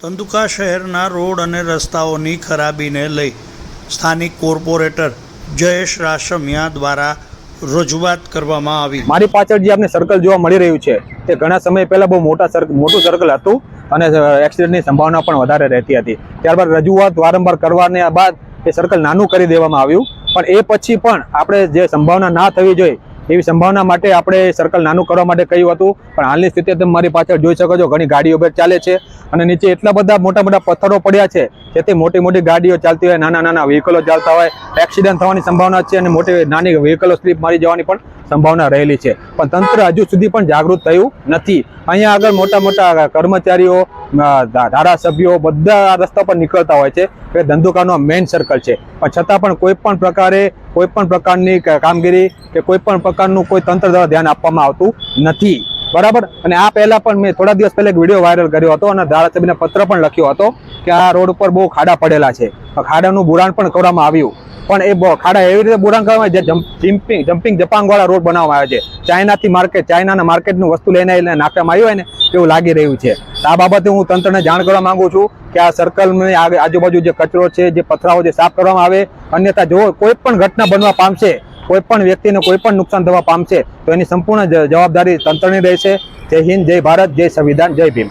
ધંધુકા શહેરના રોડ અને રસ્તાઓની ખરાબીને લઈ સ્થાનિક કોર્પોરેટર જયેશ રાશમિયા દ્વારા રજૂઆત કરવામાં આવી। મારી પાછળ જે આપને સર્કલ જોવા મળી રહ્યું છે તે ઘણા સમય પહેલા બહુ મોટું સર્કલ હતું અને એક્સિડન્ટની સંભાવના પણ વધારે રહેતી હતી। ત્યારબાદ રજૂઆત વારંવાર કરવાને બાદ એ સર્કલ નાનું કરી દેવામાં આવ્યું, પણ એ પછી પણ આપણે જે સંભાવના ના થવી જોઈએ એવી સંભાવના માટે આપણે સર્કલ નાનું કરવા માટે કહ્યું હતું। પણ હાલની સ્થિતિ તમે મારી પાછળ જોઈ શકો છો, ઘણી ગાડીઓ પર ચાલે છે અને નીચે એટલા બધા મોટા મોટા પથ્થરો પડ્યા છે જેથી મોટી મોટી ગાડીઓ ચાલતી હોય, નાના નાના વ્હીકલો ચાલતા હોય, એક્સિડન્ટ થવાની સંભાવના છે અને મોટી નાની વ્હીકલો સ્લીપ મારી જવાની પણ સંભાવના રહેલી છે। પણ તંત્ર હજુ સુધી પણ જાગૃત થયું નથી। અહીંયા આગળ મોટા મોટા કર્મચારીઓ, ધારાસભ્યો બધા આ રસ્તા પર નીકળતા હોય છે। એ ધંધુકાનો મેઇન સર્કલ છે, પણ છતાં પણ કોઈ પણ પ્રકારે કોઈ પણ પ્રકારની કામગીરી કે કોઈ પણ પ્રકારનું કોઈ તંત્ર દ્વારા ધ્યાન આપવામાં આવતું નથી, બરાબર। અને આ પહેલા પણ મેં થોડા દિવસ પહેલા એક વિડીયો વાયરલ કર્યો હતો અને ધારાસભ્યને પત્ર પણ લખ્યો હતો કે આ રોડ ઉપર બહુ ખાડા પડેલા છે, ખાડાનું બુરાણ પણ કરવામાં આવ્યું। પણ એ ખાડા એવી રીતે બુરાણ કરવામાં આવે જે જમ્પિંગ જપાંગ વાળા રોડ બનાવવામાં આવે છે, ચાઇનાના માર્કેટનું વસ્તુ લઈને નાખવામાં આવ્યું હોય ને એવું લાગી રહ્યું છે। આ બાબતે હું તંત્રને જાણ કરવા માંગુ છું કે આ સર્કલની આજુબાજુ જે કચરો છે, જે પથરાઓ જે સાફ કરવામાં આવે, અન્યથા જો કોઈ પણ ઘટના બનવા પામશે, કોઈ પણ વ્યક્તિને કોઈ પણ નુકસાન થવા પામશે તો એની સંપૂર્ણ જવાબદારી તંત્રની રહેશે। જય હિન્દ, જય ભારત, જય સંવિધાન, જય ભીમ।